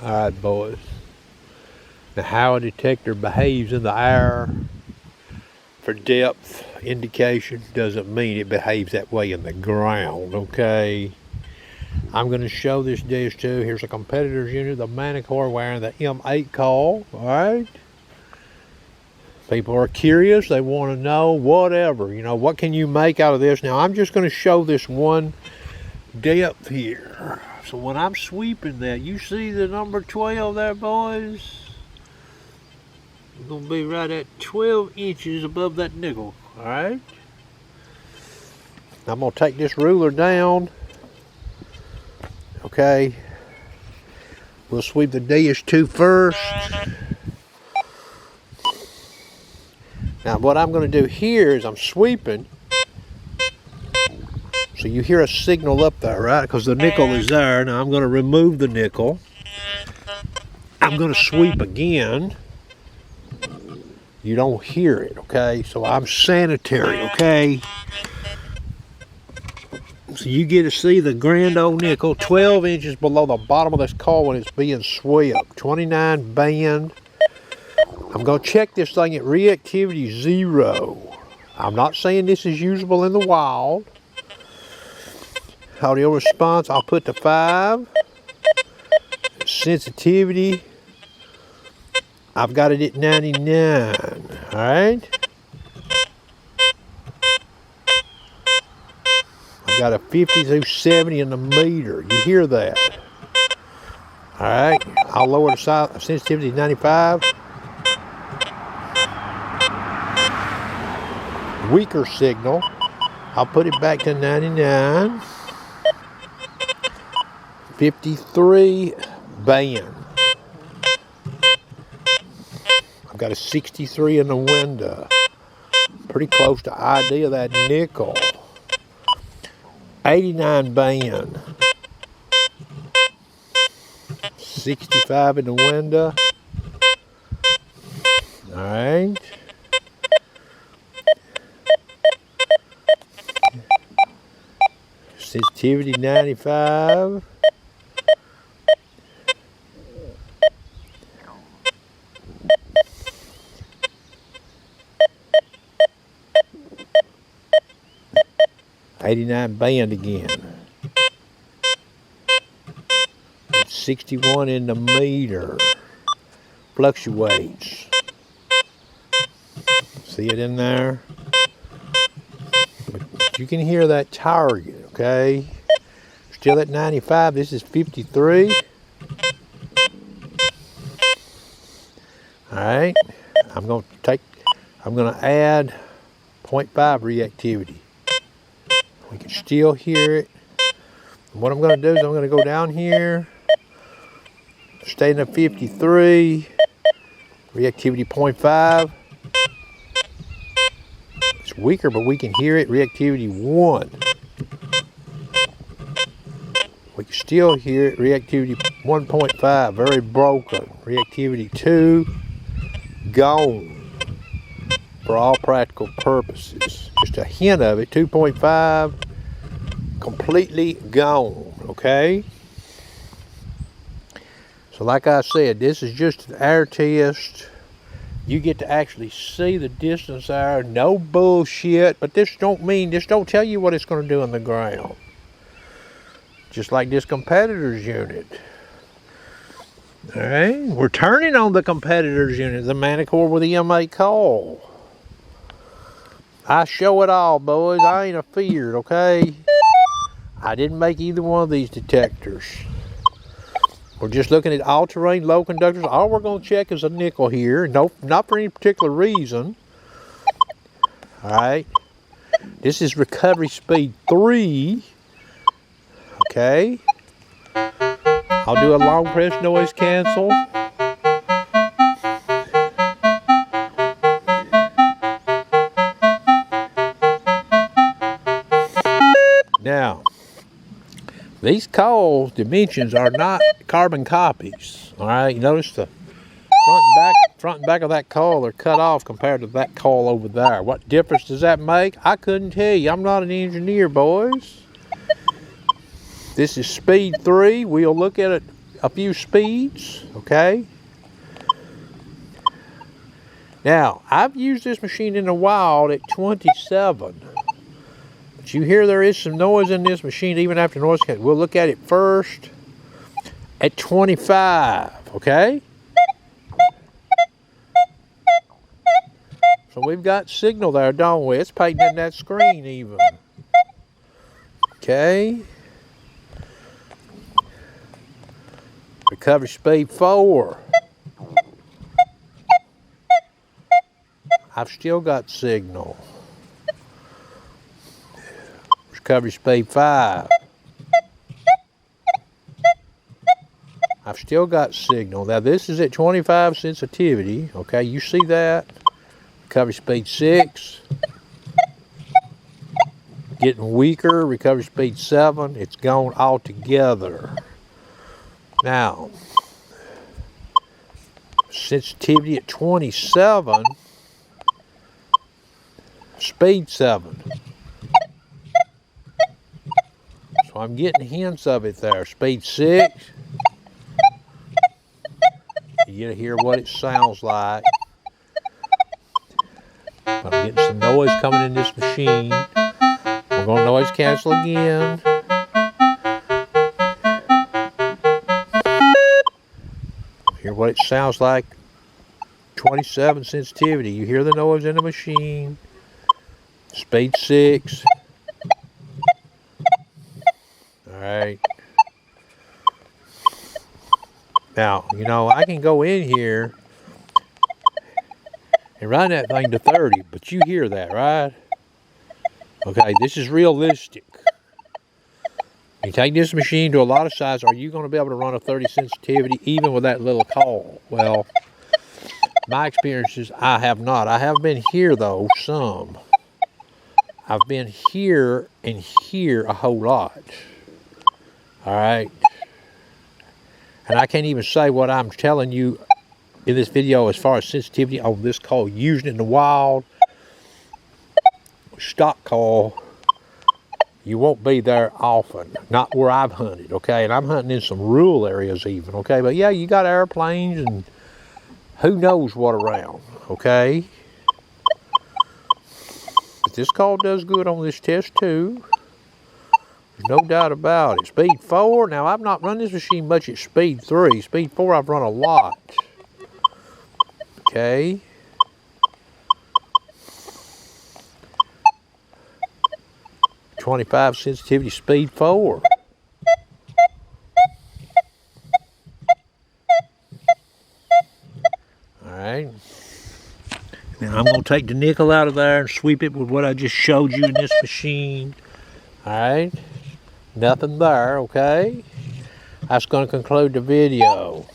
Alright, boys. Now, how a detector behaves in the air for depth indication doesn't mean it behaves that way in the ground, okay? I'm going to show this Deus 2. Here's a competitor's unit, the Manticore, wearing the M8 Coil, alright? People are curious, they want to know, whatever, you know, what can you make out of this? Now, I'm just going to show this one depth here. So when I'm sweeping that, you see the number 12 there, boys? It's going to be right at 12 inches above that nickel, alright? I'm going to take this ruler down. Okay. We'll sweep the Deus 2 first. Now what I'm going to do here is I'm sweeping. So you hear a signal up there, right? Because the nickel is there. Now I'm going to remove the nickel. I'm going to sweep again. You don't hear it, okay? So I'm sanitary, okay? So you get to see the grand old nickel 12 inches below the bottom of this coil when it's being swept. 29 band. I'm going to check this thing at reactivity 0. I'm not saying this is usable in the wild. Audio response, I'll put to 5. Sensitivity, I've got it at 99. Alright? I've got a 50 through 70 in the meter. You hear that? Alright, I'll lower the sensitivity to 95. Weaker signal, I'll put it back to 99. 53 band. I've got a 63 in the window. Pretty close to ID of that nickel. 89 band. 65 in the window. Alright. Sensitivity 95. $89 band again. 61 in the meter. Fluctuates. See it in there? But you can hear that target, okay? Still at 95. This is 53. Alright. I'm going to add 0.5 reactivity. We can still hear it. And what I'm going to do is I'm going to go down here, stay in the 53, reactivity 0.5. It's weaker, but we can hear it. Reactivity 1. We can still hear it. Reactivity 1.5, very broken. Reactivity 2, gone. For all practical purposes. Just a hint of it, 2.5, completely gone, okay? So like I said, this is just an air test. You get to actually see the distance there, no bullshit, but this don't tell you what it's going to do on the ground. Just like this competitor's unit. Alright, we're turning on the competitor's unit, the Manticore with the M8 Coil. I show it all, boys. I ain't afeared, okay? I didn't make either one of these detectors. We're just looking at all-terrain low conductors. All we're going to check is a nickel here. No, not for any particular reason. Alright. This is recovery speed 3. Okay. I'll do a long press noise cancel. Now, these coil dimensions are not carbon copies. All right, you notice the front and back of that coil are cut off compared to that coil over there. What difference does that make? I couldn't tell you. I'm not an engineer, boys. This is speed 3. We'll look at it a few speeds, okay? Now, I've used this machine in the wild at 27. But you hear there is some noise in this machine even after noise canceling. We'll look at it first at 25, okay? So we've got signal there, don't we? It's painting in that screen even. Okay. Recovery speed 4. I've still got signal. Recovery speed 5. I've still got signal. Now this is at 25 sensitivity. Okay, you see that? Recovery speed 6. Getting weaker. Recovery speed 7. It's gone altogether. Now, sensitivity at 27. Speed 7. So I'm getting hints of it there. Speed 6. You get to hear what it sounds like. I'm getting some noise coming in this machine. We're going to noise cancel again. Hear what it sounds like. 27 sensitivity. You hear the noise in the machine. Speed 6. Alright. Now, you know, I can go in here and run that thing to 30, but you hear that, right? Okay, this is realistic. You take this machine to a lot of sites, are you going to be able to run a 30 sensitivity even with that little coil? Well, my experience is I have not. I have been here, though, some. I've been here and here a whole lot. All right? And I can't even say what I'm telling you in this video as far as sensitivity on this coil. Using it in the wild, stock coil, you won't be there often. Not where I've hunted, okay? And I'm hunting in some rural areas even, okay? But yeah, you got airplanes and who knows what around, okay? But this coil does good on this test too. There's no doubt about it. Speed 4. Now, I've not run this machine much at speed 3. Speed 4, I've run a lot. Okay. .25 sensitivity, speed 4. Alright. Now, I'm going to take the nickel out of there and sweep it with what I just showed you in this machine. Alright. Nothing there, okay? That's going to conclude the video.